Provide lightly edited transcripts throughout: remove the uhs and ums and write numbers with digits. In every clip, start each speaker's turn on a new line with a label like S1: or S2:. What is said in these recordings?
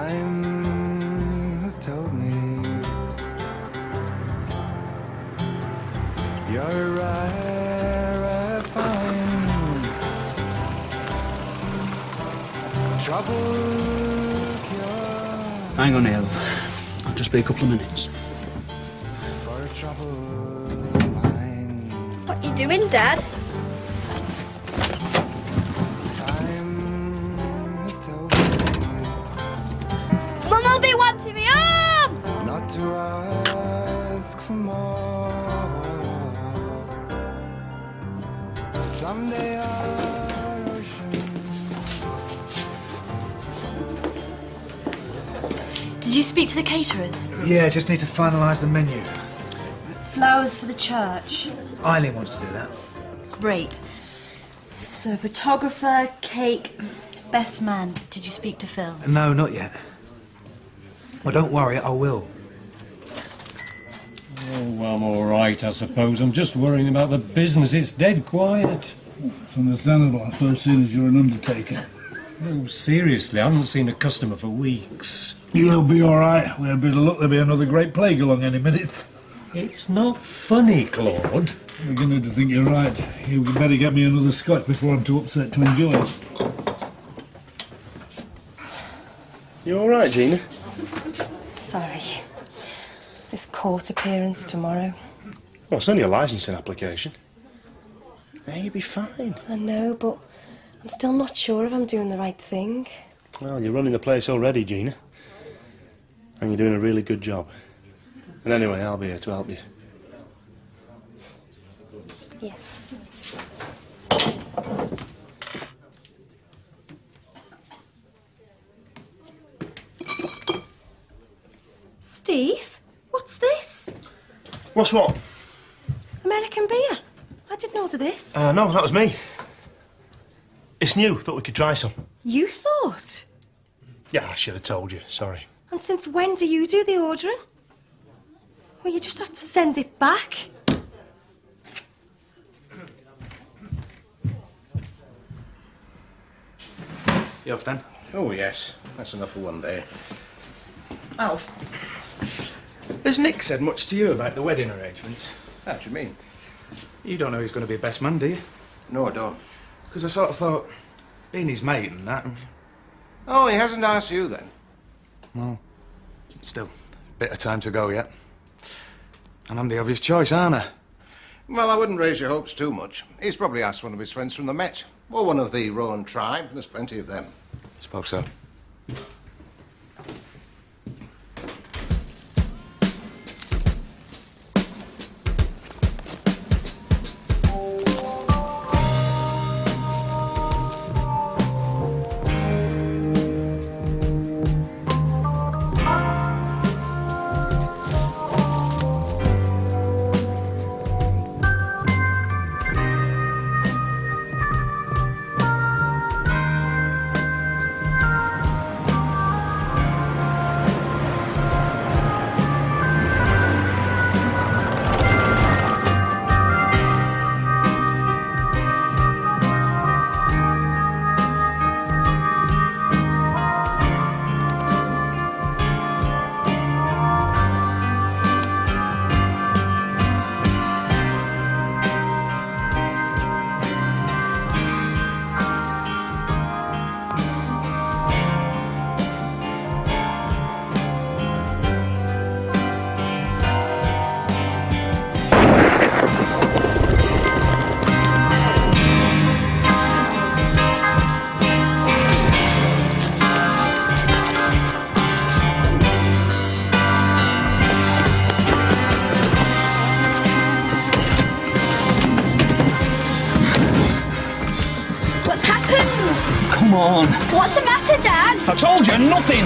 S1: Time has told me you're rare, fine. Trouble cure.
S2: Hang on, Hill. I'll just be a couple of minutes.
S1: For a troubled mind.
S3: What you doing, Dad?
S1: Time has told me
S3: Mum will be wanting me home!
S1: not to ask for more. Someday our ocean.
S4: Did you speak to the caterers?
S5: Yeah, just need to finalise the menu.
S4: Flowers for the church.
S5: Eileen wants to do that.
S4: Great. So, photographer, cake, best man. Did you speak to Phil?
S5: No, not yet. Well, don't worry, I will.
S6: Oh, well, I'm all right, I suppose. I'm just worrying about the business. It's dead quiet.
S7: It's understandable, I suppose, seeing as you're an undertaker.
S6: No, seriously, I haven't seen a customer for weeks.
S7: You'll be all right. With a bit of luck, there'll be another great plague along any minute.
S6: It's not funny, Claude.
S7: I'm beginning to think you're right. You better get me another scotch before I'm too upset to enjoy it.
S8: You all right, Gina?
S9: Sorry. It's this court appearance tomorrow.
S8: Well, it's only a licensing application. Yeah, you'll be fine.
S9: I know, but I'm still not sure if I'm doing the right thing.
S8: Well, you're running the place already, Gina. And you're doing a really good job. And anyway, I'll be here to help you.
S9: Yeah. Steve, what's this?
S8: What's what?
S9: American beer. I didn't order this.
S8: No, that was me. It's new. Thought we could try some.
S9: You thought?
S8: Yeah, I should have told you. Sorry.
S9: And since when do you do the ordering? Well, you just have to send it back.
S5: You off, Dan?
S10: Oh, yes. That's enough for one day.
S5: Alf, has Nick said much to you about the wedding arrangements?
S10: How do you mean?
S5: You don't know he's going to be best man, do you?
S10: No, I don't.
S5: Because I sort of thought, being his mate and that...
S10: Oh, he hasn't asked you, then?
S5: Well, still, bit of time to go yet. And I'm the obvious choice, aren't I?
S10: Well, I wouldn't raise your hopes too much. He's probably asked one of his friends from the Met, or one of the Rowan tribe. There's plenty of them.
S5: Suppose so.
S2: Come on.
S3: What's the matter, Dad?
S2: I told you, nothing.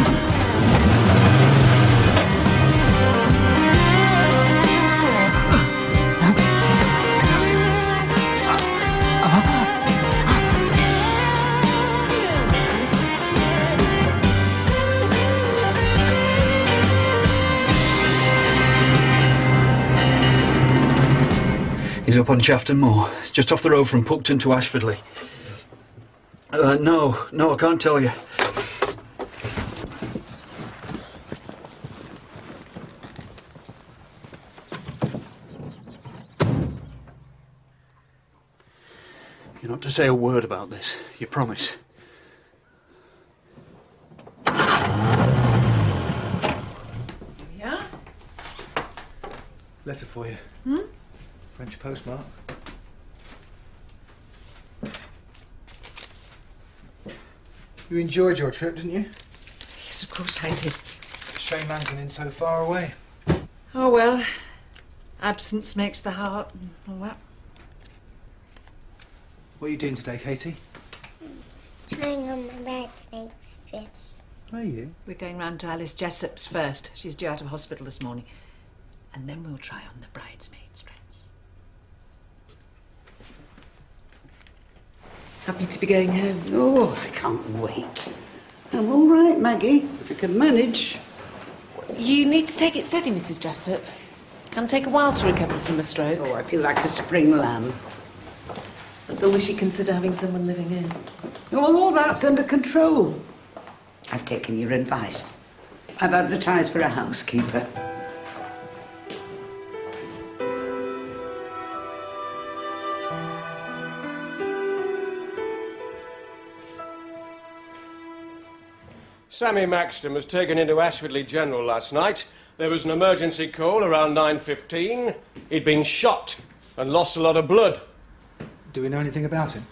S2: He's up on Shafton Moor, just off the road from Puckton to Ashfordley. No, I can't tell you. not to say a word about this. You promise?
S11: Yeah?
S5: Letter for you. French postmark. You enjoyed your trip, didn't you?
S11: Yes, of course I did.
S5: Shame Anton in so far away.
S11: Oh, well. Absence makes the heart and all that.
S5: What are you doing today, Katie?
S12: Trying on my bridesmaid's dress.
S5: Are you?
S11: We're going round to Alice Jessop's first. She's due out of hospital this morning. And then we'll try on the bridesmaid's dress. Happy to be going home.
S13: Oh, I can't wait. I'm all right, Maggie, if you can manage.
S14: You need to take it steady, Mrs. Jessop. Can take a while to recover from a stroke.
S13: Oh, I feel like a spring lamb.
S14: I still wish you'd consider having someone living in.
S13: Well, all that's under control. I've taken your advice. I've advertised for a housekeeper.
S6: Sammy Maxton was taken into Ashfordley General last night. There was an emergency call around 9:15. He'd been shot and lost a lot of blood.
S5: Do we know anything about him?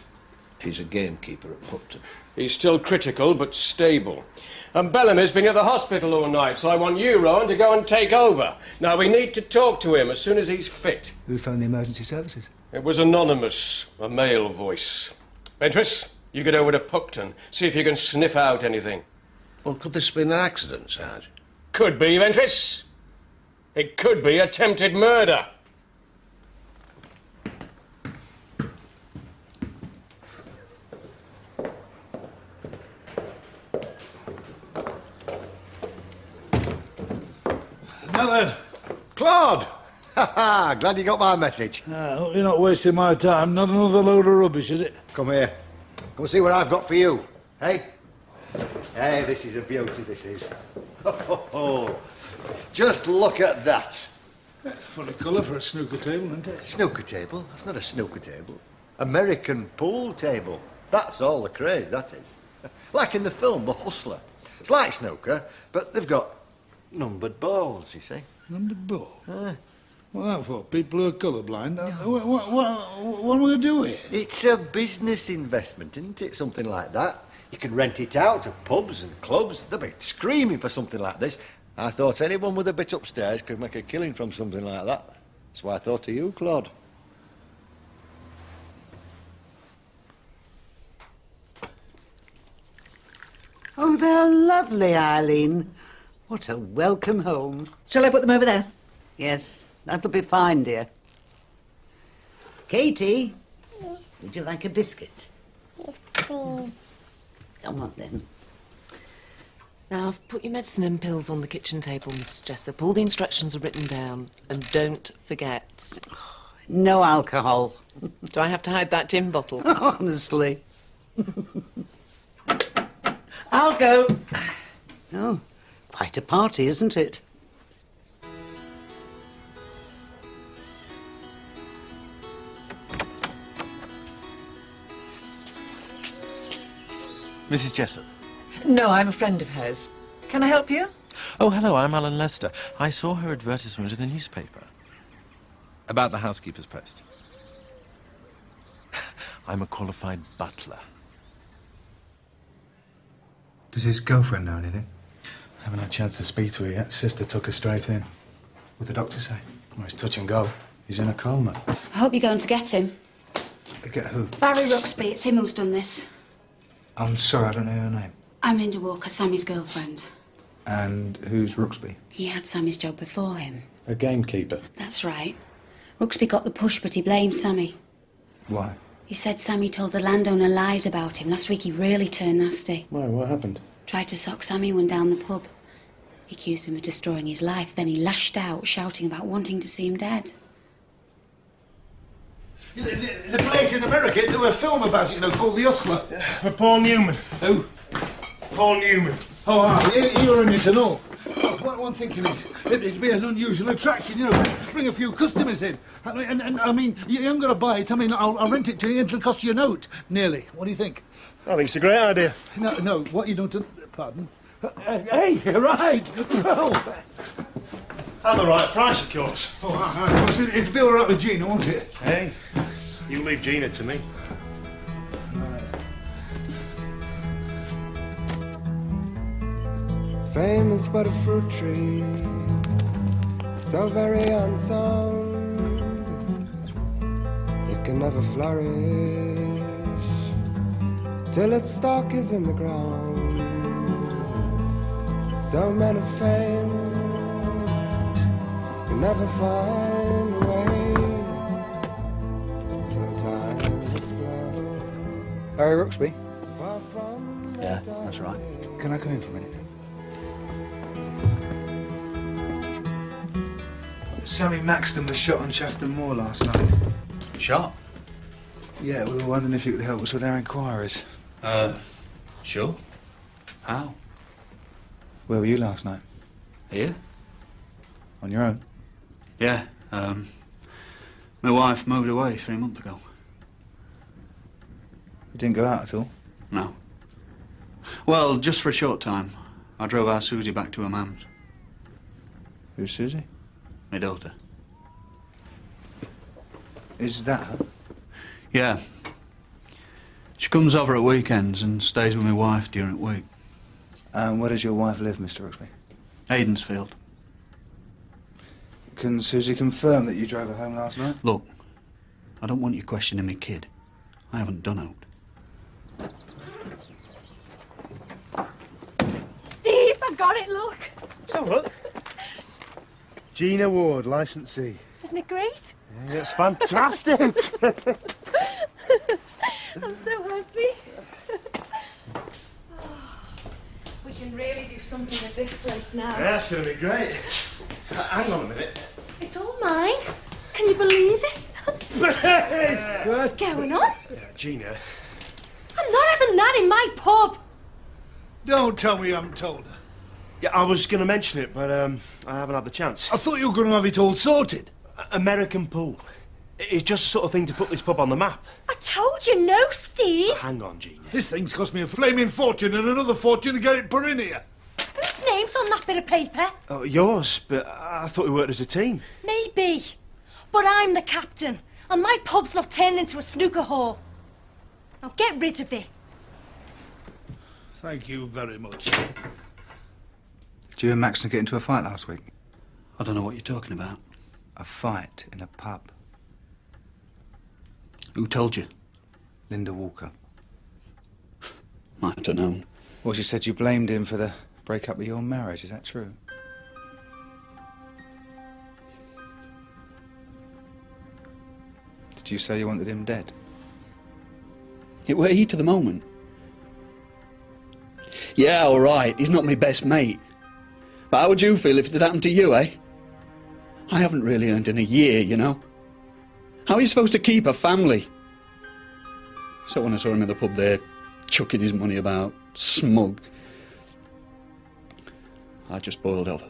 S10: He's a gamekeeper at Butler.
S6: He's still critical but stable. And Bellamy's been at the hospital all night, so I want you, Rowan, to go and take over. Now, we need to talk to him as soon as he's fit.
S5: Who phoned the emergency services?
S6: It was anonymous, a male voice. Ventris, you get over to Puckton, see if you can sniff out anything.
S10: Well, could this have been an accident, Sarge?
S6: Could be, Ventris. It could be attempted murder.
S7: Nothing.
S10: Claude! Ha ha! Glad you got my message.
S7: Hope you're not wasting my time. Not another load of rubbish, is it?
S10: Come here. Come and see what I've got for you. Hey? Hey, this is a beauty, this is. Just look at that.
S7: Funny colour for a snooker table, isn't it?
S10: Snooker table? That's not a snooker table. American pool table. That's all the craze, that is. Like in the film, The Hustler. It's like snooker, but they've got numbered balls, you see.
S7: Numbered balls? Well, that for people who are colourblind. What am I going to do here?
S10: It's a business investment, isn't it? Something like that. You can rent it out to pubs and clubs. They'll be screaming for something like this. I thought anyone with a bit upstairs could make a killing from something like that. That's why I thought of you, Claude.
S13: Oh, they're lovely, Eileen. What a welcome home.
S11: Shall I put them over there?
S13: Yes, that'll be fine, dear. Katie, would you like a biscuit? Come on, then.
S14: Now, I've put your medicine and pills on the kitchen table, Mrs. Jessop. All the instructions are written down. And don't forget.
S13: No alcohol.
S14: Do I have to hide that gin bottle?
S13: Honestly. I'll go. Oh, quite a party, isn't it?
S15: Mrs. Jessop.
S11: No, I'm a friend of hers. Can I help you?
S15: Oh, hello, I'm Alan Lester. I saw her advertisement in the newspaper. About the housekeeper's post. I'm a qualified butler.
S5: Does his girlfriend know anything? Haven't had a chance to speak to her yet. Sister took her straight in. What'd the doctor say? Well, it's touch and go. He's in a coma.
S16: I hope you're going to get him.
S5: Get who?
S16: Barry Ruxby, it's him who's done this.
S5: I'm sorry, I don't know her name.
S16: I'm Linda Walker, Sammy's girlfriend.
S5: And who's Ruxby?
S16: He had Sammy's job before him.
S5: A gamekeeper.
S16: That's right. Ruxby got the push, but he blamed Sammy.
S5: Why?
S16: He said Sammy told the landowner lies about him. Last week he really turned nasty.
S5: Why? What happened?
S16: Tried to sock Sammy when down the pub. He accused him of destroying his life. Then he lashed out, shouting about wanting to see him dead.
S7: They play it in America. There was a film about it, called The Hustler. With Paul Newman. Who? Paul Newman. You're in it and all. What I'm thinking is, it'd be an unusual attraction, you know, bring a few customers in. And I mean, you haven't got to buy it. I mean, I'll rent it to you, it'll cost you a note, nearly. What do you think?
S8: I think it's a great idea.
S7: No, what you don't... Pardon? Hey, right. Oh.
S8: At the right price, of course.
S7: Of course, it'd be all right with Gina, won't it?
S8: Hey, you leave Gina to me.
S1: Fame is but a fruit tree, so very unsound. It can never flourish till its stalk is in the ground. So men of fame can never find a way till time is flown.
S5: Harry Rooksby?
S1: Far from
S2: Yeah, that's right.
S5: Can I come in for a minute? Sammy Maxton was shot on Shafton Moor last night.
S2: Shot?
S5: Yeah, we were wondering if you could help us with our inquiries.
S2: Sure. How?
S5: Where were you last night?
S2: Here?
S5: On your own?
S2: Yeah, my wife moved away 3 months ago.
S5: You didn't go out at all?
S2: No. Well, just for a short time. I drove our Susie back to her mum's.
S5: Who's Susie?
S2: My daughter.
S5: Is that her?
S2: Yeah. She comes over at weekends and stays with my wife during the week.
S5: And where does your wife live, Mr. Rooksby?
S2: Aidensfield.
S5: Can Susie confirm that you drove her home last night?
S2: Look, I don't want you questioning me kid. I haven't done out.
S9: Steve, I got it, look.
S8: So what? Gina Ward, licensee.
S9: Isn't it great?
S8: Yeah, it's fantastic.
S9: I'm so happy. We can really do something at this place now.
S8: Yeah, that's going to be great. Hang on a minute.
S9: It's all mine. Can you believe it? What's going on?
S8: Gina.
S9: I'm not having that in my pub.
S7: Don't tell me you haven't told her.
S8: Yeah, I was going to mention it, but I haven't had the chance.
S7: I thought you were going to have it all sorted.
S8: American pool. It's just the sort of thing to put this pub on the map.
S9: I told you no, Steve.
S8: Hang on, Gina.
S7: This thing's cost me a flaming fortune and another fortune to get it put in here.
S9: Whose name's on that bit of paper?
S8: Oh, yours, but I thought we worked as a team.
S9: Maybe. But I'm the captain, and my pub's not turned into a snooker hall. Now get rid of it.
S7: Thank you very much.
S5: Did you and Maxton get into a fight last week?
S2: I don't know what you're talking about.
S5: A fight in a pub.
S2: Who told you?
S5: Linda Walker.
S2: Might have known.
S5: Well, she said you blamed him for the break-up of your marriage. Is that true? Did you say you wanted him dead?
S2: It were he to the moment. Yeah, all right, he's not my best mate. But how would you feel if it had happened to you, eh? I haven't really earned in a year, you know. How are you supposed to keep a family? So when I saw him in the pub there, chucking his money about, smug, I just boiled over.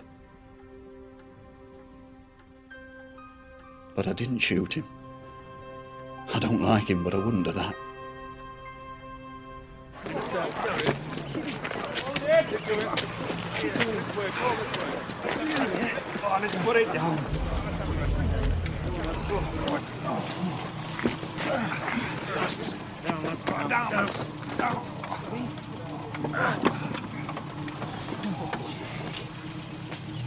S2: But I didn't shoot him. I don't like him, but I wouldn't do that.
S8: Let's put it down.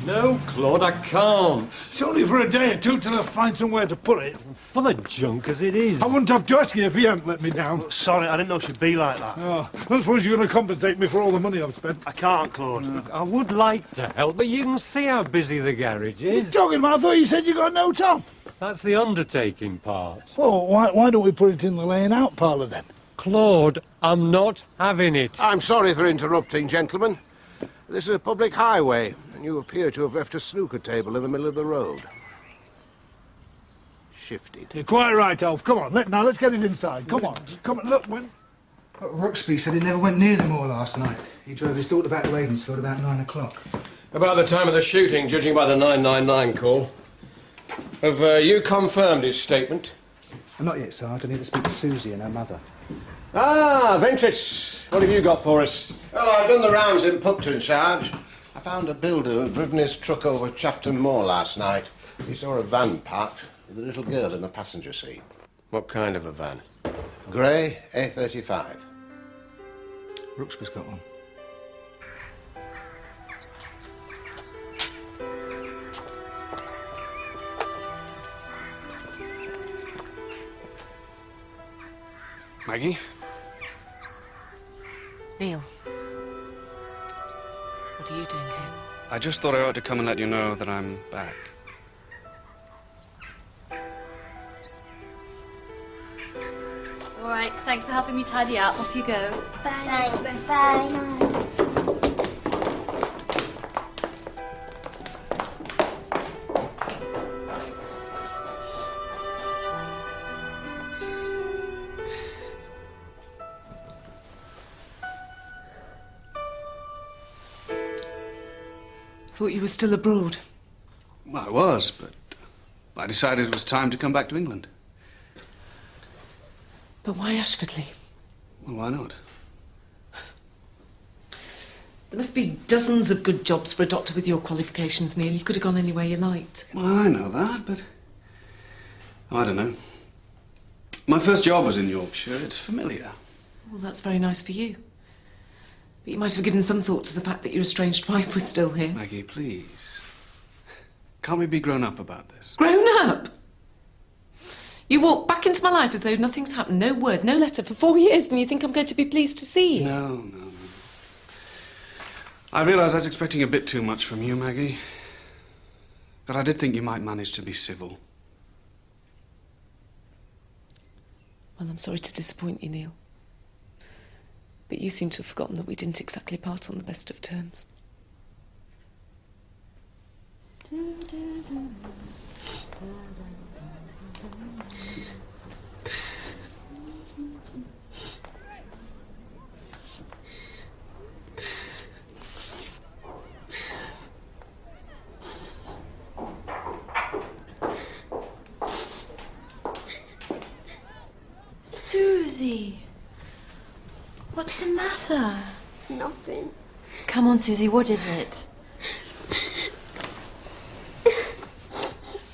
S6: No, Claude, I can't.
S7: It's only for a day or two till I find somewhere to put it.
S6: Full of junk as it is.
S7: I wouldn't have to ask you if you hadn't let me down.
S8: Sorry, I didn't know she'd be like that.
S7: Oh, I suppose you're going to compensate me for all the money I've spent.
S8: I can't, Claude.
S6: Look, I would like to help, but you can see how busy the garage is.
S7: What are you talking about? I thought you said you got no top.
S6: That's the undertaking part.
S7: Well, why don't we put it in the laying out parlour then?
S6: Claude, I'm not having it.
S17: I'm sorry for interrupting, gentlemen. This is a public highway, and you appear to have left a snooker table in the middle of the road. Shifted.
S7: You're quite right, Alf. Come on, let's get it inside. Come on, look, when...
S5: Ruxby said he never went near the moor last night. He drove his daughter back to Ravensfield about 9 o'clock.
S6: About the time of the shooting, judging by the 999 call. Have you confirmed his statement?
S5: Not yet, Sarge. I need to speak to Susie and her mother.
S6: Ah, Ventris, what have you got for us?
S17: Well, I've done the rounds in Pupton, Sarge. I found a builder who'd driven his truck over Chafton Moor last night. He saw a van parked with a little girl in the passenger seat.
S6: What kind of a van?
S17: Grey A35.
S5: Ruxby's got one.
S2: Maggie?
S14: Neil. What are you doing here?
S2: I just thought I ought to come and let you know that I'm back.
S4: All right, thanks for helping me tidy up. Off you go.
S3: Bye,
S12: Thanks. Bye.
S14: Thought you were still abroad.
S2: Well, I was, but I decided it was time to come back to England.
S14: But why Ashfordley?
S2: Well, why not?
S14: There must be dozens of good jobs for a doctor with your qualifications, Neil. You could have gone anywhere you liked.
S2: Well, I know that, but I don't know. My first job was in Yorkshire. It's familiar.
S14: Well, that's very nice for you. But you might have given some thought to the fact that your estranged wife was still here.
S2: Maggie, please. Can't we be grown up about this?
S14: Grown up? You walk back into my life as though nothing's happened. No word, no letter for 4 years, and you think I'm going to be pleased to see you?
S2: No. I realise that's expecting a bit too much from you, Maggie. But I did think you might manage to be civil.
S14: Well, I'm sorry to disappoint you, Neil. But you seem to have forgotten that we didn't exactly part on the best of terms.
S4: Susie, what's the matter?
S3: Nothing.
S4: Come on, Susie, what is it?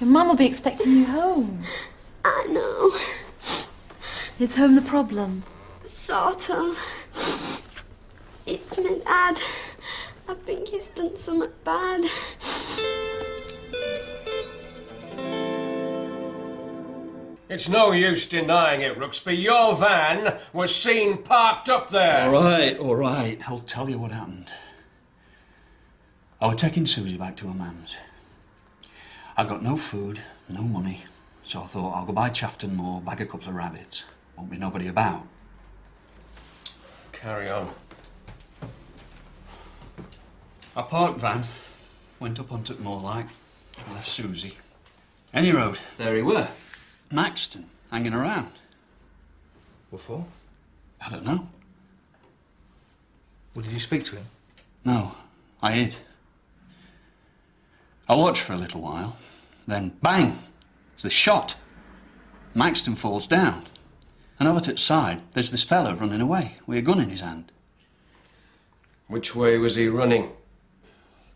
S4: Your mum will be expecting you home.
S3: I know.
S4: Is home the problem?
S3: Sort of. It's my dad. I think he's done something bad.
S6: It's no use denying it, Ruxby. Your van was seen parked up there.
S2: All right. I'll tell you what happened. I was taking Susie back to her mum's. I got no food, no money, so I thought I'll go by Chafton Moor, bag a couple of rabbits. Won't be nobody about.
S6: Carry on.
S2: I parked van, went up onto the moor like, and left Susie. Any road, there he were. Maxton, hanging around.
S5: What for?
S2: I don't know.
S5: Well, did you speak to him?
S2: No, I hid. I watched for a little while, then bang! It's the shot. Maxton falls down. And over to its side, there's this fella running away with a gun in his hand.
S6: Which way was he running?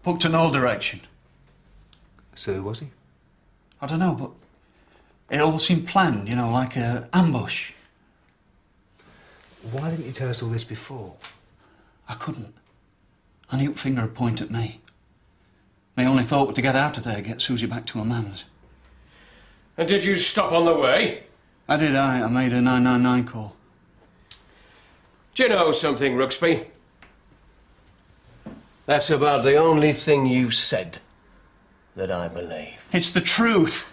S2: Pucked in all direction.
S5: So who was he?
S2: I don't know, but it all seemed planned, you know, like an ambush.
S5: Why didn't you tell us all this before?
S2: I couldn't. I knew finger would point at me. My only thought was to get out of there, get Susie back to her mum's.
S6: And did you stop on the way?
S2: I did, I made a 999 call.
S6: Do you know something, Ruxby? That's about the only thing you've said that I believe.
S2: It's the truth.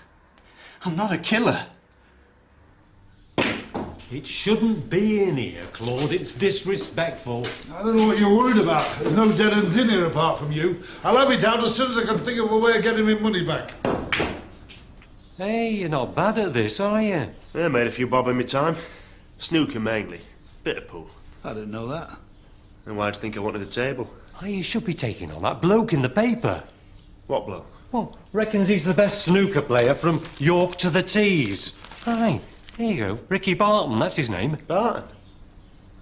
S2: I'm not a killer.
S18: It shouldn't be in here, Claude. It's disrespectful.
S7: I don't know what you're worried about. There's no dead ends in here apart from you. I'll have it out as soon as I can think of a way of getting my money back.
S18: Hey, you're not bad at this, are you?
S8: Yeah, made a few bob in my time. Snooker mainly. Bit of pool.
S7: I didn't know that.
S8: And why do you think I wanted the table?
S18: Oh, you should be taking on that bloke in the paper.
S8: What bloke?
S18: Well, reckons he's the best snooker player from York to the Tees. Aye, there you go. Ricky Barton, that's his name.
S8: Barton?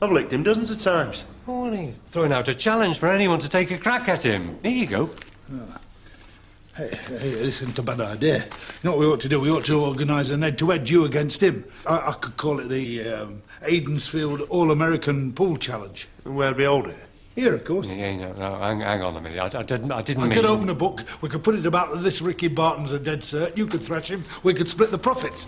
S8: I've licked him dozens of times.
S18: Oh, he's throwing out a challenge for anyone to take a crack at him. Here you go.
S7: Oh. Hey, this isn't a bad idea. You know what we ought to do? We ought to organise an head-to-head you against him. I could call it the Aidensfield All-American Pool Challenge.
S8: And where'd we hold it?
S7: Here, of course.
S18: Yeah, no, hang on a minute. I didn't
S7: I
S18: mean...
S7: could open a book. We could put it about this Ricky Barton's a dead cert. You could thrash him. We could split the profits.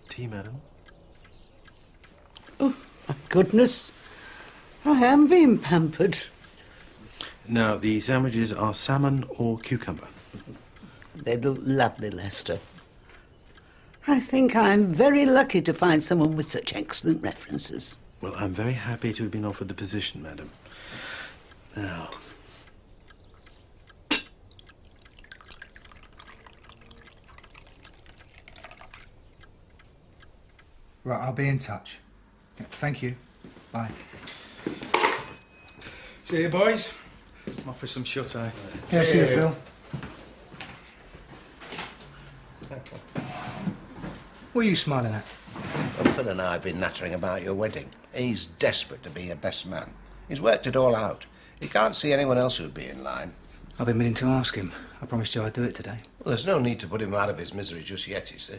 S15: Tea, madam.
S13: Oh, my goodness. I am being pampered.
S15: Now, the sandwiches are salmon or cucumber.
S13: They look lovely, Lester. I think I'm very lucky to find someone with such excellent references.
S15: Well, I'm very happy to have been offered the position, madam. Now...
S5: Right, I'll be in touch. Yeah, thank you. Bye.
S7: See you, boys.
S5: I'm off for some shut-eye.
S7: Yeah, see you, Phil.
S5: What are you smiling at?
S17: Well, Phil and I have been nattering about your wedding. He's desperate to be your best man. He's worked it all out. He can't see anyone else who'd be in line.
S5: I've been meaning to ask him. I promised you I'd do it today.
S17: Well, there's no need to put him out of his misery just yet, you see.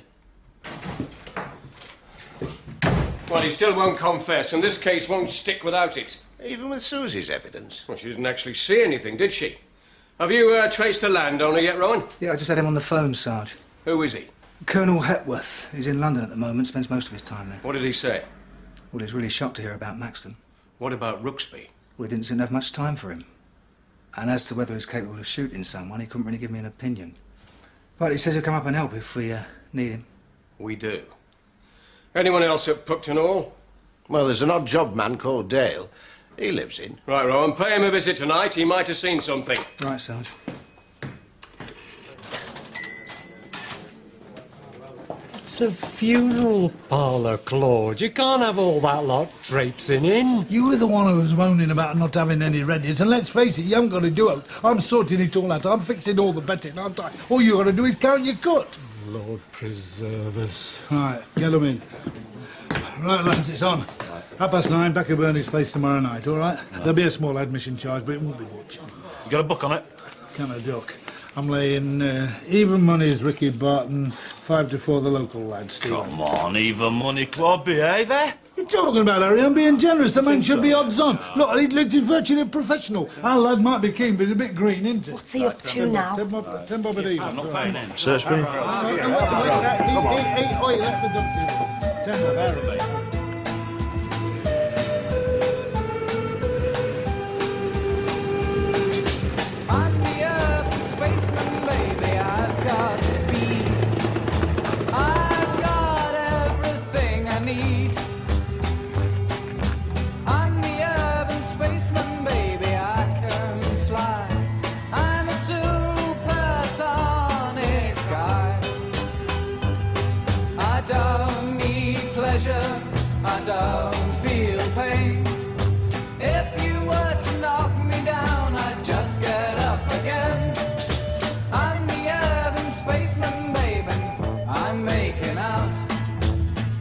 S6: Well, he still won't confess, and this case won't stick without it.
S17: Even with Susie's evidence.
S6: Well, she didn't actually see anything, did she? Have you traced the landowner yet, Rowan?
S5: Yeah, I just had him on the phone, Sarge.
S6: Who is he?
S5: Colonel Hepworth. He's in London at the moment, spends most of his time there.
S6: What did he say?
S5: Well, he's really shocked to hear about Maxton.
S6: What about Rooksby?
S5: We didn't seem to have much time for him. And as to whether he's capable of shooting someone, he couldn't really give me an opinion. But he says he'll come up and help if we need him.
S6: We do. Anyone else at Pupton Hall?
S17: Well, there's an odd job man called Dale. He lives in.
S6: Right, Rowan, pay him a visit tonight. He might have seen something.
S5: Right, Sarge.
S18: It's a funeral parlour, Claude. You can't have all that lot traipsing in.
S7: You were the one who was moaning about not having any readies, and let's face it, you haven't got to do it. I'm sorting it all out. I'm fixing all the betting, aren't I? All you got to do is count your cut.
S18: Lord preserve us.
S7: Right, get them in. Right, lads, it's on. 9:30, back at Bernie's place tomorrow night, all right? There'll be a small admission charge, but it won't be much.
S8: You got a book on it?
S7: Can I duck? I'm laying even money's Ricky Barton, 5 to 4 the local lads. Steve.
S8: Come on, even money, Claude, behave, eh?
S7: You're talking about, Harry. I'm being generous. The man should be odds on. Look, he's virtually a professional. Our lad might be keen, but he's a bit green, isn't he?
S9: What's he up to now?
S7: 10 bob a
S8: I'm not paying him. Search me.
S7: Come on. Oi, let the duck 10 bob, Harry.
S19: I'm the urban spaceman, baby. I've got speed. I've got everything I need. I'm the urban spaceman, baby. I can fly. I'm a supersonic guy. I don't need pleasure. I don't feel pain. If you were to knock me down, I'd just get up again. I'm the urban spaceman, baby. I'm making out.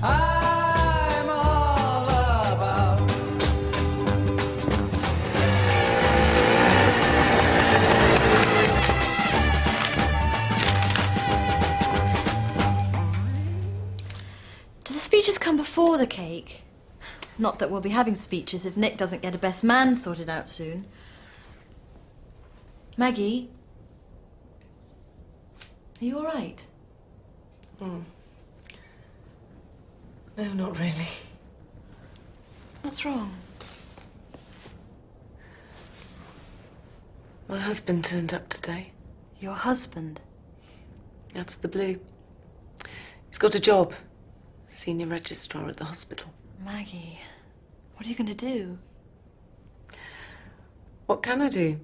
S19: I'm all about.
S4: Do the speeches come before the cake? Not that we'll be having speeches if Nick doesn't get a best man sorted out soon. Maggie? Are you all right?
S14: No, not really.
S4: What's wrong?
S14: My husband turned up today.
S4: Your husband?
S14: Out of the blue. He's got a job. Senior registrar at the hospital.
S4: Maggie, what are you going to do?
S14: What can I do?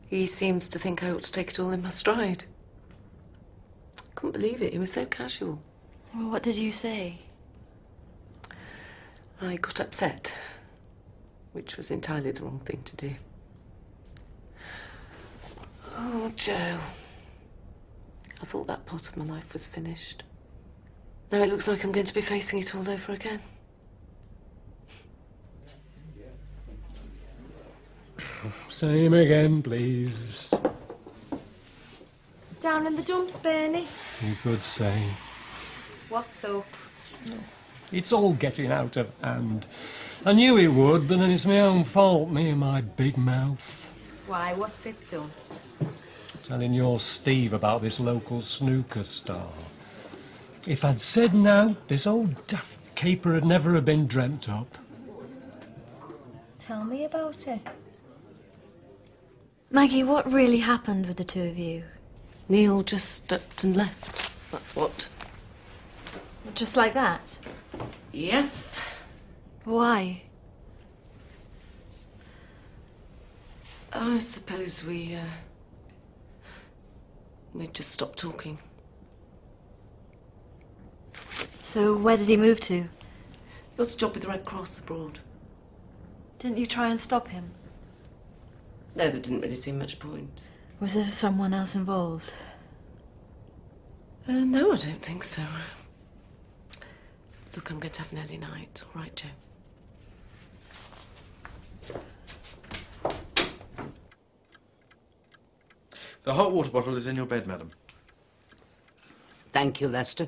S14: He seems to think I ought to take it all in my stride. Couldn't believe it. He was so casual.
S4: Well, what did you say?
S14: I got upset, which was entirely the wrong thing to do. Oh, Joe. I thought that part of my life was finished. Now it looks like I'm going to be facing it all over again.
S18: Same again, please.
S9: Down in the dumps, Bernie.
S18: You could say.
S9: What's up?
S18: It's all getting out of hand. I knew it would, but then it's my own fault, me and my big mouth.
S9: Why, what's it done?
S18: Telling your Steve about this local snooker star. If I'd said no, this old daft caper had never have been dreamt up.
S9: Tell me about it.
S4: Maggie, what really happened with the two of you?
S14: Neil just up and left, that's what.
S4: Just like that?
S14: Yes.
S4: Why?
S14: I suppose we just stopped talking.
S4: So where did he move to?
S14: He got a job with the Red Cross abroad.
S4: Didn't you try and stop him?
S14: No, there didn't really seem much point.
S4: Was there someone else involved?
S14: No, I don't think so. Look, I'm going to have an early night. All right, Joe?
S15: The hot water bottle is in your bed, madam.
S13: Thank you, Lester.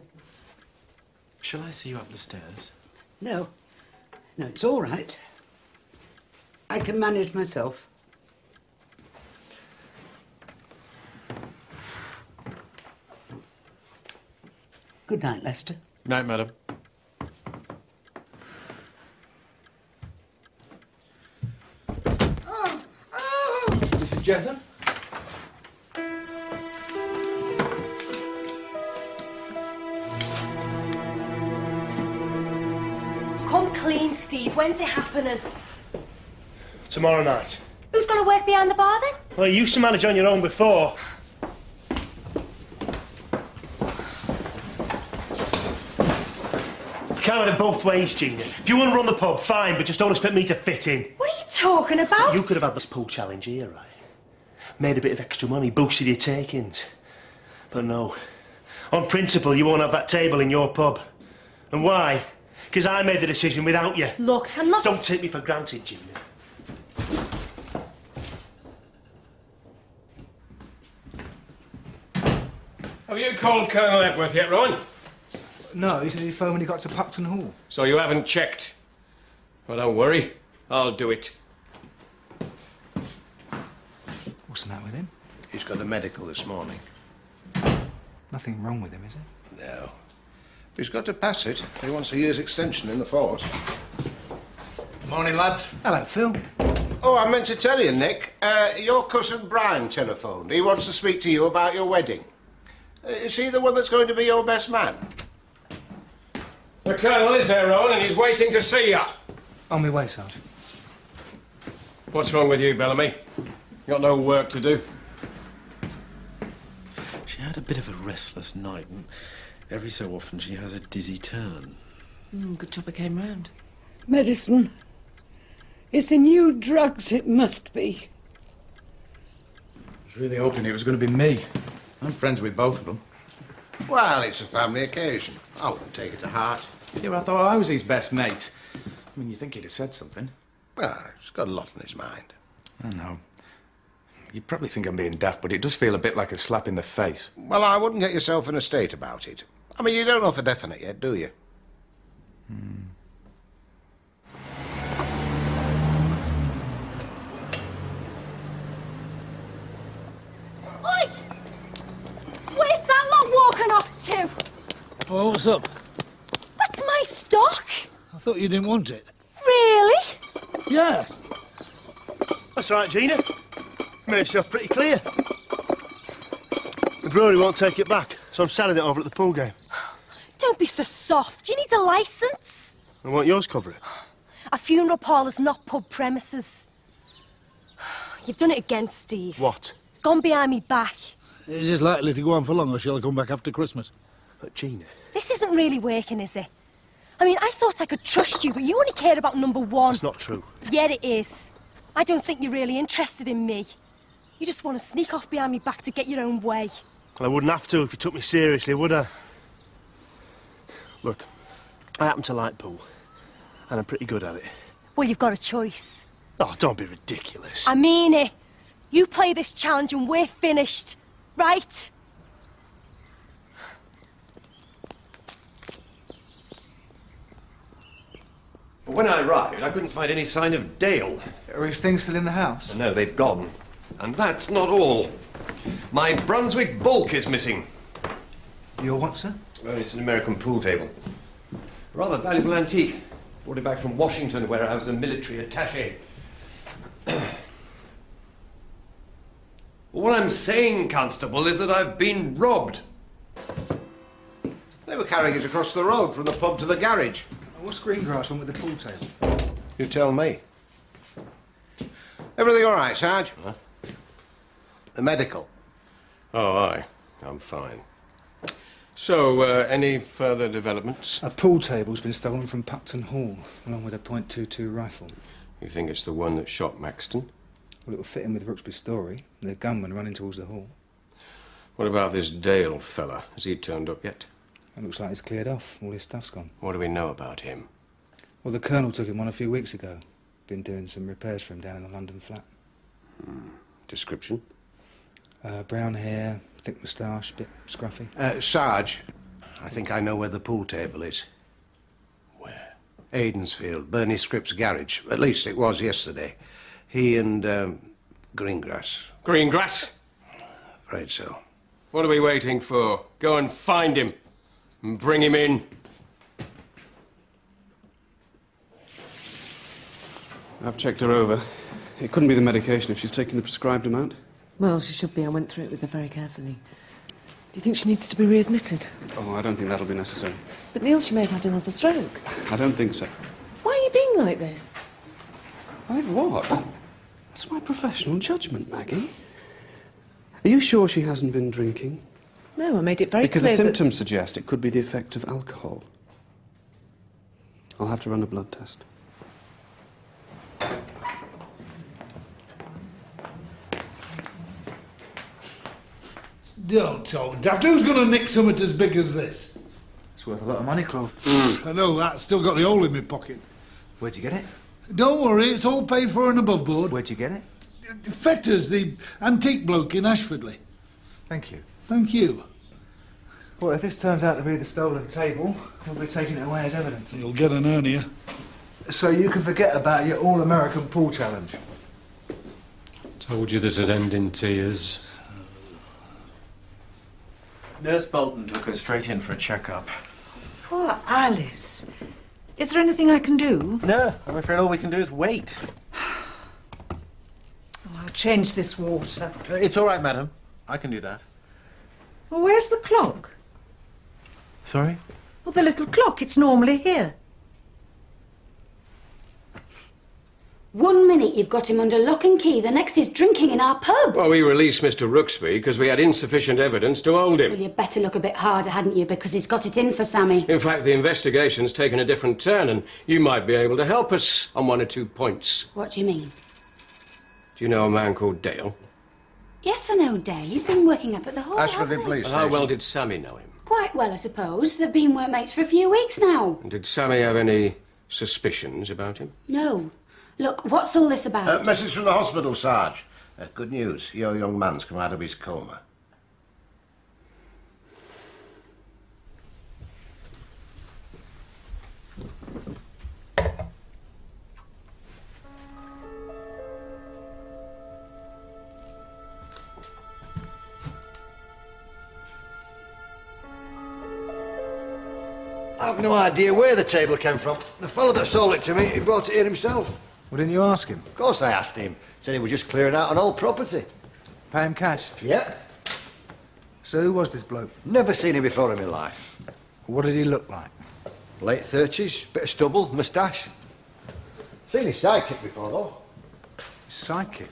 S15: Shall I see you up the stairs?
S13: No. No, it's all right. I can manage myself. Good night, Lester.
S15: Night, madam.
S5: Mrs. Jessup?
S9: Come clean, Steve. When's it happening?
S20: Tomorrow night.
S9: Who's going to work behind the bar then?
S20: Well, you used to manage on your own before. You can't have it both ways, Gina. If you want to run the pub, fine, but just don't expect me to fit in.
S9: What are you talking about?
S20: You could have had this pool challenge here, right? Made a bit of extra money, boosted your take-ins. But no. On principle, you won't have that table in your pub. And why? Because I made the decision without you.
S9: Look, I'm not...
S20: Don't take me for granted, Gina.
S6: Have you called Colonel Epworth yet, Rowan?
S5: No, he said he'd phone when he got to Puckton Hall.
S6: So you haven't checked? Well, don't worry. I'll do it.
S5: What's the matter with him?
S17: He's got a medical this morning.
S5: Nothing wrong with him, is there?
S17: No. If he's got to pass it, he wants a year's extension in the force.
S5: Morning, lads. Hello, Phil.
S17: Oh, I meant to tell you, Nick. Your cousin Brian telephoned. He wants to speak to you about your wedding. Is he the one that's going to be your best man?
S6: The Colonel is there, Rowan, and he's waiting to see you.
S5: On my way, Sergeant.
S6: What's wrong with you, Bellamy? Got no work to do?
S15: She had a bit of a restless night, and every so often she has a dizzy turn.
S14: Good job I came round.
S13: Medicine. It's the new drugs, it must be.
S5: I was really hoping it was going to be me. I'm friends with both of them.
S17: Well, it's a family occasion. I wouldn't take it to heart.
S5: Yeah, but I thought I was his best mate. I mean, you think he'd have said something.
S17: Well, he's got a lot on his mind.
S5: I know. You'd probably think I'm being daft, but it does feel a bit like a slap in the face.
S17: Well, I wouldn't get yourself in a state about it. I mean, you don't know for definite yet, do you?
S9: Oi! Where's that lot walking off to?
S7: Oh, what's up?
S9: That's my stock.
S7: I thought you didn't want it.
S9: Really?
S7: Yeah.
S20: That's right, Gina. Made yourself pretty clear. The brewery won't take it back, so I'm selling it over at the pool game.
S9: Don't be so soft. You need a licence.
S20: And won't yours cover it?
S9: A funeral parlour's not pub premises. You've done it again, Steve.
S20: What?
S9: Gone behind me back.
S7: Is this likely to go on for long, or shall I come back after Christmas?
S20: But Gina...
S9: This isn't really working, is it? I mean, I thought I could trust you, but you only cared about number one.
S20: That's not true.
S9: Yeah, it is. I don't think you're really interested in me. You just want to sneak off behind me back to get your own way.
S20: Well, I wouldn't have to if you took me seriously, would I? Look, I happen to like pool, and I'm pretty good at it.
S9: Well, you've got a choice.
S20: Oh, don't be ridiculous.
S9: I mean it. You play this challenge and we're finished, right?
S6: When I arrived, I couldn't find any sign of Dale.
S5: Are his things still in the house?
S6: No, they've gone. And that's not all. My Brunswick bulk is missing.
S5: Your what, sir?
S6: Well, it's an American pool table. Rather valuable antique. Brought it back from Washington, where I was a military attaché. All I'm saying, Constable, is that I've been robbed.
S17: They were carrying it across the road from the pub to the garage.
S5: What's Greengrass on with the pool table?
S17: You tell me. Everything all right, Sarge?
S6: Huh?
S17: The medical.
S6: Oh, aye. I'm fine. So, any further developments?
S5: A pool table's been stolen from Pupton Hall, along with a .22 rifle.
S6: You think it's the one that shot Maxton?
S5: Well, it'll fit in with Rooksby's story. The gunman running towards the hall.
S6: What about this Dale fella? Has he turned up yet?
S5: It looks like he's cleared off. All his stuff's gone.
S6: What do we know about him?
S5: Well, the Colonel took him on a few weeks ago. Been doing some repairs for him down in the London flat.
S6: Description?
S5: Brown hair, thick moustache, bit scruffy.
S17: Sarge, I think I know where the pool table is.
S6: Where?
S17: Aidensfield, Bernie Scripps' garage. At least it was yesterday. He and Greengrass.
S6: Greengrass?
S17: Afraid so.
S6: What are we waiting for? Go and find him and bring him in.
S2: I've checked her over. It couldn't be the medication if she's taking the prescribed amount.
S14: Well, she should be. I went through it with her very carefully. Do you think she needs to be readmitted?
S2: Oh, I don't think that'll be necessary.
S14: But Neil, she may have had another stroke.
S2: I don't think so.
S14: Why are you being like this?
S2: Like what? It's my professional judgment, Maggie. Are you sure she hasn't been drinking?
S14: No, I made it very
S2: Because
S14: clear
S2: the symptoms suggest it could be the effect of alcohol. I'll have to run a blood test.
S7: Don't talk daft. Who's going to nick something as big as this?
S5: It's worth a lot of money, Claude.
S7: I know that. Still got the hole in my pocket.
S5: Where'd you get it?
S7: Don't worry, it's all paid for and above board.
S5: Where'd you get it?
S7: Fetters, the antique bloke in Ashfordley.
S5: Thank you.
S7: Thank you.
S5: Well, if this turns out to be the stolen table, we'll be taking it away as evidence.
S7: You'll get an hernia.
S5: So you can forget about your all-American pool challenge.
S18: Told you this would end in tears.
S15: Nurse Bolton took her straight in for a check-up.
S11: Poor Alice. Is there anything I can do?
S15: No, I'm afraid all we can do is wait.
S11: Oh, I'll change this water.
S15: It's all right, madam. I can do that.
S11: Well, where's the clock?
S15: Sorry?
S11: Well, the little clock. It's normally here.
S16: 1 minute you've got him under lock and key, the next is drinking in our pub.
S6: Well, we released Mr. Rooksby because we had insufficient evidence to hold him.
S16: Well, you'd better look a bit harder, hadn't you, because he's got it in for Sammy.
S6: In fact, the investigation's taken a different turn, and you might be able to help us on 1 or 2 points.
S16: What do you mean?
S6: Do you know a man called Dale?
S16: Yes, I know Dale. He's been working up at the hall, hasn't he?
S6: And how well did Sammy know him?
S16: Quite well, I suppose. They've been workmates for a few weeks now.
S6: And did Sammy have any suspicions about him?
S16: No. Look, what's all this about?
S17: Message from the hospital, Sarge. Good news. Your young man's come out of his coma.
S10: I've no idea where the table came from. The fellow that sold it to me, he brought it here himself.
S5: Well, didn't you ask him?
S10: Of course I asked him. Said he was just clearing out an old property.
S5: Pay him cash?
S10: Yeah.
S5: So who was this bloke?
S10: Never seen him before in my life.
S5: What did he look like?
S10: Late 30s, bit of stubble, moustache. Seen his sidekick before, though.
S5: Psychic?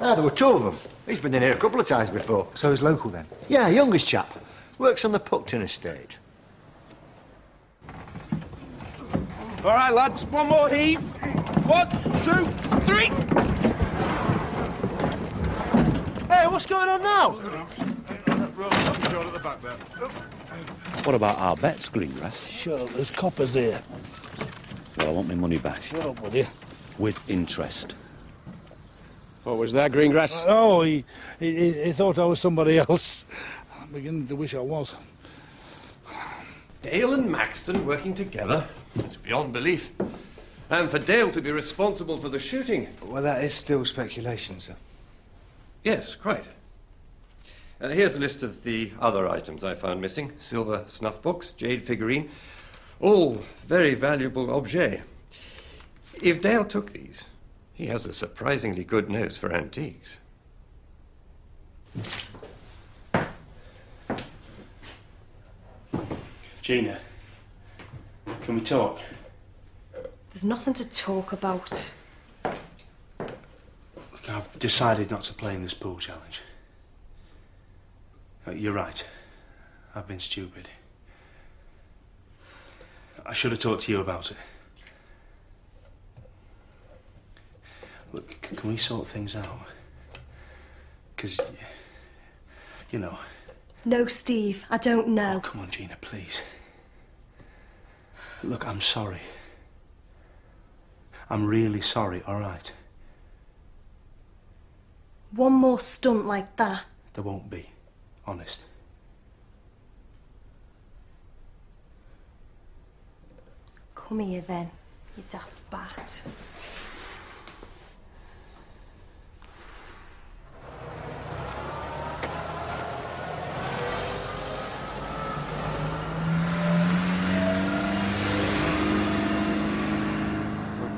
S10: Ah, there were two of them. He's been in here a couple of times before.
S5: So he's local then?
S10: Yeah, youngest chap. Works on the Puckton estate.
S21: All right, lads, one more heave. 1, 2, 3.
S10: Hey, what's going on now?
S22: What about our bets, Greengrass?
S7: Sure, there's coppers here.
S22: Well, I want my money back.
S7: Shut up, would you?
S22: With interest.
S6: What was that, Greengrass?
S7: Oh, he thought I was somebody else. I'm beginning to wish I was.
S23: Dale and Maxton working together? It's beyond belief. And for Dale to be responsible for the shooting.
S5: Well, that is still speculation, sir.
S23: Yes, quite. Here's a list of the other items I found missing. Silver snuff box, jade figurine. All very valuable objets. If Dale took these, he has a surprisingly good nose for antiques.
S20: Gina, can we talk?
S9: There's nothing to talk about.
S20: Look, I've decided not to play in this pool challenge. You're right. I've been stupid. I should have talked to you about it. Look, can we sort things out? Because, you know...
S9: No, Steve, I don't know.
S20: Oh, come on, Gina, please. Look, I'm sorry. I'm really sorry, all right?
S9: One more stunt like that.
S20: There won't be, honest.
S9: Come here then, you daft bat.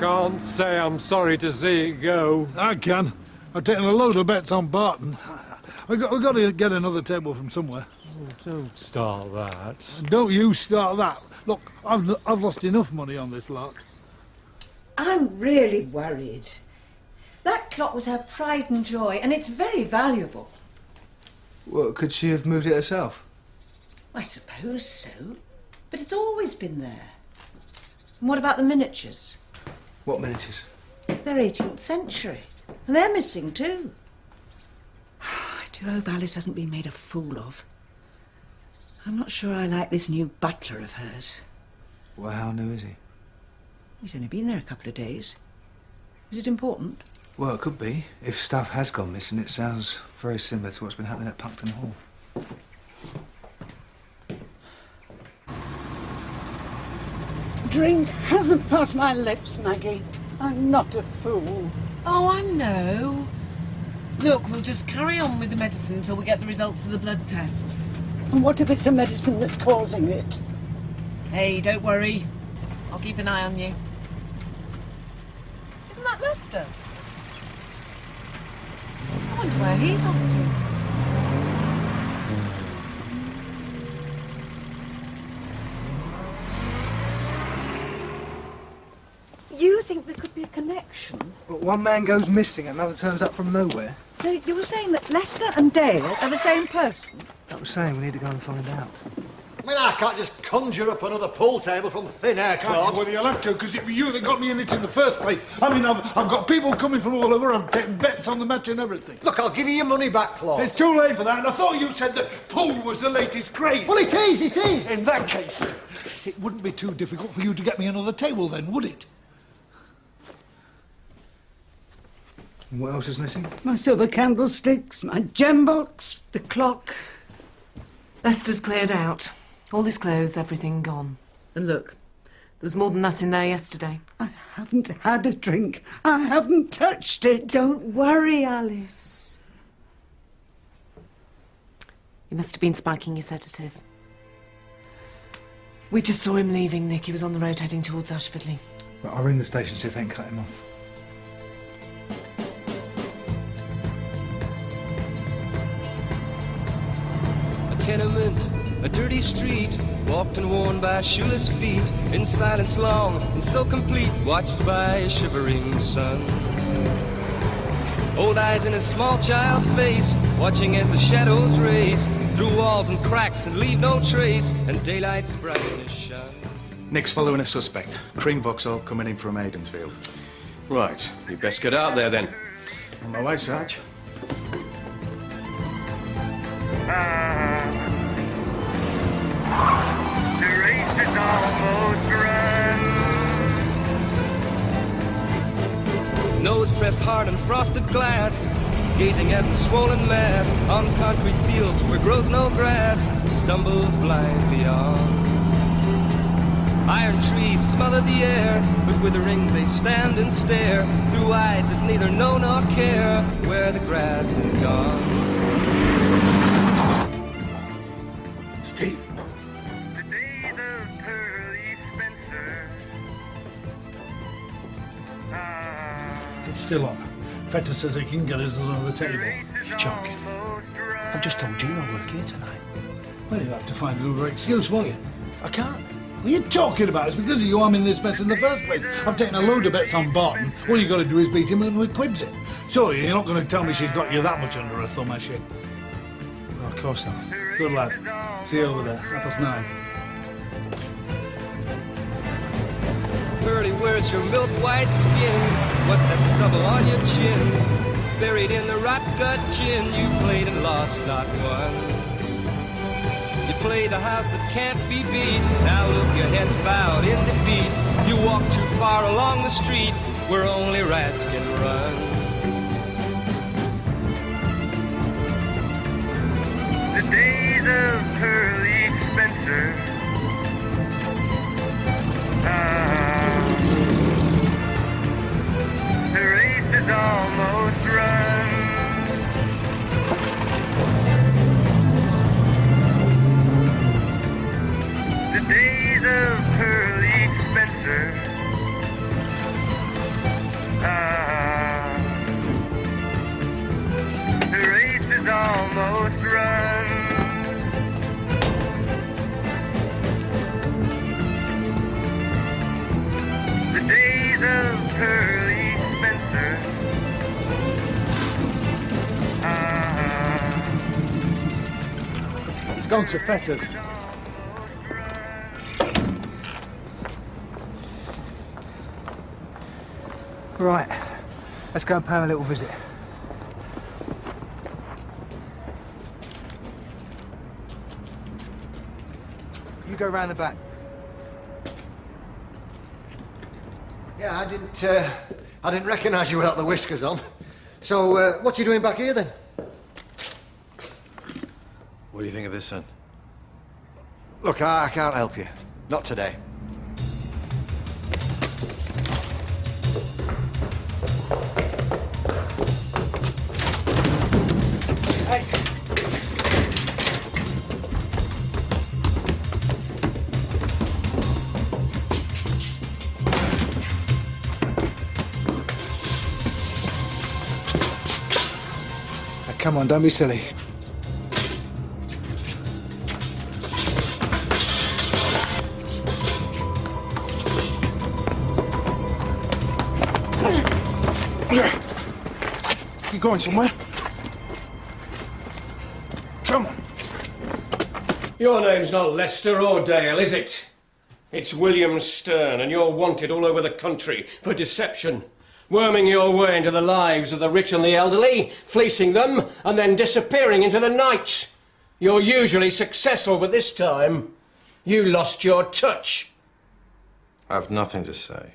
S18: Can't say I'm sorry to see it go.
S7: I can. I've taken a load of bets on Barton. We've got to get another table from somewhere.
S18: Oh, don't start that.
S7: Don't you start that. Look, I've lost enough money on this lark.
S11: I'm really worried. That clock was her pride and joy, and it's very valuable.
S5: Well, could she have moved it herself?
S11: I suppose so. But it's always been there. And what about the miniatures?
S5: What miniatures?
S11: They're 18th century. And they're missing too. I do hope Alice hasn't been made a fool of. I'm not sure I like this new butler of hers.
S5: Well, how new is he?
S11: He's only been there a couple of days. Is it important?
S5: Well, it could be. If stuff has gone missing, it sounds very similar to what's been happening at Puckton Hall.
S13: Drink hasn't passed my lips, Maggie. I'm not a fool.
S14: Oh, I know. Look, we'll just carry on with the medicine until we get the results of the blood tests.
S13: And what if it's a medicine that's causing it?
S14: Hey, don't worry. I'll keep an eye on you. Isn't that Lester? I wonder where he's off to.
S11: You think there could be a connection?
S5: But one man goes missing, another turns up from nowhere.
S11: So you were saying that Lester and Dale are the same person?
S5: That was saying we need to go and find out.
S10: I mean, I can't just conjure up another pool table from thin air, Claude.
S7: Well, you'll have to, because it was you that got me in it in the first place. I mean, I've got people coming from all over. I'm taking bets on the match and everything.
S10: Look, I'll give you your money back, Claude.
S7: It's too late for that, and I thought you said that pool was the latest craze.
S10: Well, it is, it is.
S7: In that case, it wouldn't be too difficult for you to get me another table then, would it?
S5: And what else is missing?
S13: My silver candlesticks, my gem box,
S11: the clock.
S14: Lester's cleared out. All his clothes, everything gone. And look, there was more than that in there yesterday.
S13: I haven't had a drink. I haven't touched it.
S11: Don't worry, Alice.
S14: You must have been spiking your sedative. We just saw him leaving, Nick. He was on the road heading towards Ashfordley.
S5: Right, I'll ring the station, see if they can cut him off.
S19: Tenement, a dirty street, walked and worn by shoeless feet, in silence long and so complete, watched by a shivering sun. Old eyes in a small child's face, watching as the shadows race through walls and cracks and leave no trace, and daylight's brightness shine.
S5: Nick's following a suspect. Cream Vauxhall coming in from Aidensfield.
S6: Right, you best get out there then.
S5: On my way, Sarge.
S19: The race is almost run. Nose pressed hard on frosted glass, gazing at the swollen mass on concrete fields where grows no grass, stumbles blindly on. Iron trees smother the air, but withering they stand and stare through eyes that neither know nor care where the grass is gone.
S7: Steve.
S19: The days of Pearly Spencer.
S7: It's still on. Fetter says he can get us under the table.
S5: You're joking. I've just told Gino I work here tonight.
S7: Well, you'll have to find another excuse, won't you?
S5: I can't.
S7: What are you talking about? It's because of you I'm in this mess in the first place. I've taken a load of bets on Barton. All you got to do is beat him and we quibs it. Surely you're not going to tell me she's got you that much under her thumb, has she?
S5: No, of course not.
S7: Good lad. See you over there, 9:30.
S19: Pearly, where's your milk white skin? What's that stubble on your chin? Buried in the rot gut gin, you played and lost, not won. You played the house that can't be beat. Now look, your head's bowed in defeat. You walk too far along the street where only rats can run. The days of Pearly Spencer. The race is almost run. The days of Pearly Spencer. The race is almost run. The days of Pearly Spencer.
S7: He's gone to Fetters.
S5: Right. Let's go and pay him a little visit. You go round the back.
S10: Yeah, I didn't recognise you without the whiskers on. So, what are you doing back here then?
S23: What do you think of this, son?
S10: Look, I can't help you. Not today. Hey.
S5: Now, come on, don't be silly. You going somewhere? Come on.
S6: Your name's not Lester or Dale, is it? It's William Stern, and you're wanted all over the country for deception, worming your way into the lives of the rich and the elderly, fleecing them, and then disappearing into the night. You're usually successful, but this time, you lost your touch.
S23: I've nothing to say.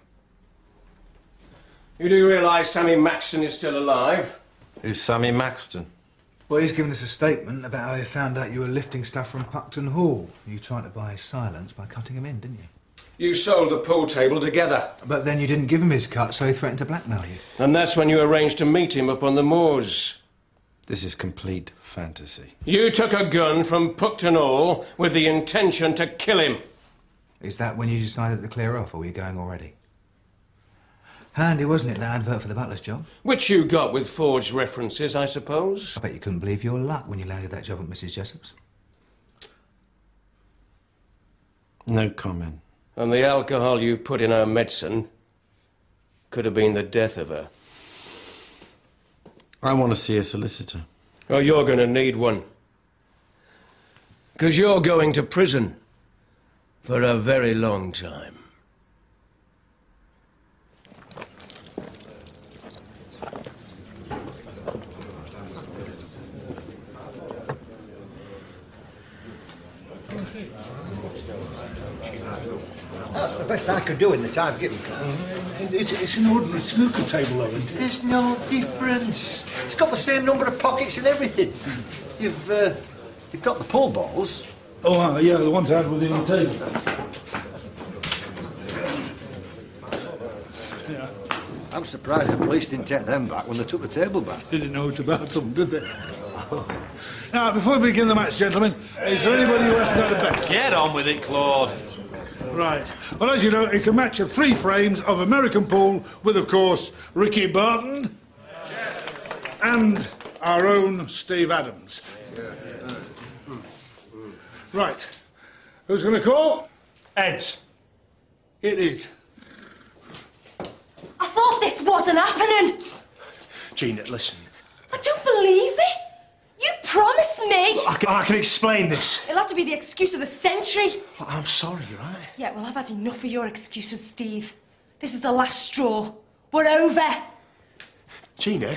S6: You do realise Sammy Maxton is still alive?
S23: Who's Sammy Maxton?
S5: Well, he's given us a statement about how he found out you were lifting stuff from Puckton Hall. You tried to buy his silence by cutting him in, didn't you?
S6: You sold the pool table together.
S5: But then you didn't give him his cut, so he threatened to blackmail you.
S6: And that's when you arranged to meet him up on the moors.
S23: This is complete fantasy.
S6: You took a gun from Puckton Hall with the intention to kill him.
S5: Is that when you decided to clear off, or were you going already? Handy, wasn't it, that advert for the butler's job?
S6: Which you got with forged references, I suppose.
S5: I bet you couldn't believe your luck when you landed that job at Mrs. Jessop's.
S23: No comment.
S6: And the alcohol you put in her medicine could have been the death of her.
S15: I want to see a solicitor.
S6: Oh, you're going to need one. Because you're going to prison for a very long time.
S10: That's the best I could do in the time given.
S7: It's an ordinary snooker table, though, isn't it?
S10: There's no difference. It's got the same number of pockets and everything. You've got the pull balls.
S7: Oh, yeah, the ones I had with you on the table. Yeah.
S10: I'm surprised the police didn't take them back when they took the table back.
S7: They didn't know it about them, did they? Now, before we begin the match, gentlemen, is there anybody who hasn't got a bet?
S22: Get on with it, Claude.
S7: Right. Well, as you know, it's a match of 3 frames of American pool with, of course, Ricky Barton and our own Steve Adams. Right. Who's going to call?
S20: Heads.
S7: It is.
S9: I thought this wasn't happening.
S20: Gina, listen.
S9: I don't believe it. You promised me.
S20: I can explain this.
S9: It'll have to be the excuse of the century.
S20: I'm sorry, right?
S9: Yeah, well, I've had enough of your excuses, Steve. This is the last straw. We're over.
S20: Gina?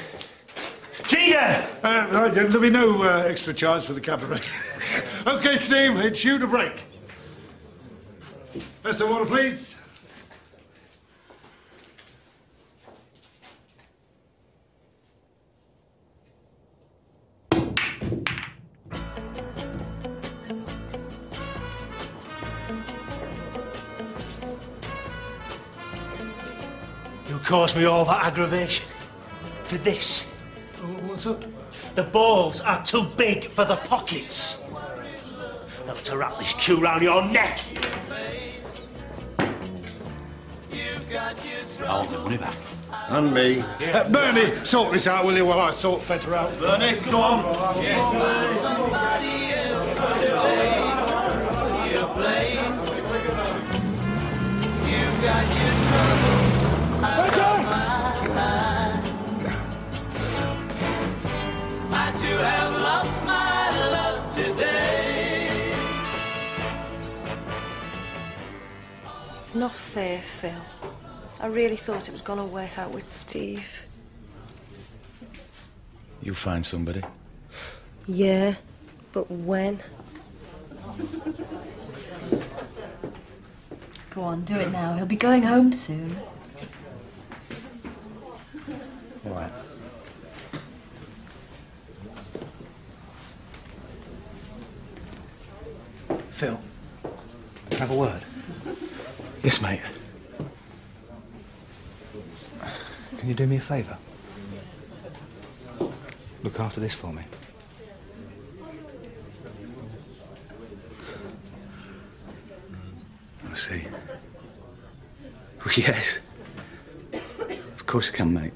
S20: Gina!
S7: Right, there'll be no extra charge for the cabaret. OK, Steve, it's you to break. Mr. Water, please.
S20: You caused me all that aggravation. For this.
S7: What's up?
S20: The balls are too big for the pockets. Now to wrap this cue round your neck.
S22: I want the money back.
S10: And me.
S7: Bernie, sort this out, will you, while I sort Feta out?
S22: Bernie, come on.
S19: Somebody else to take your place. You've got your trouble out of my life. I too have lost my love today.
S14: It's not fair, Phil. I really thought it was going to work out with Steve.
S5: You'll find somebody.
S14: Yeah, but when?
S4: Go on, do it now. He'll be going home soon.
S5: All right.
S20: Phil, can I have a word?
S5: Yes, mate. Can you do me a favour? Look after this for me. I see. Yes. Of course I can, mate.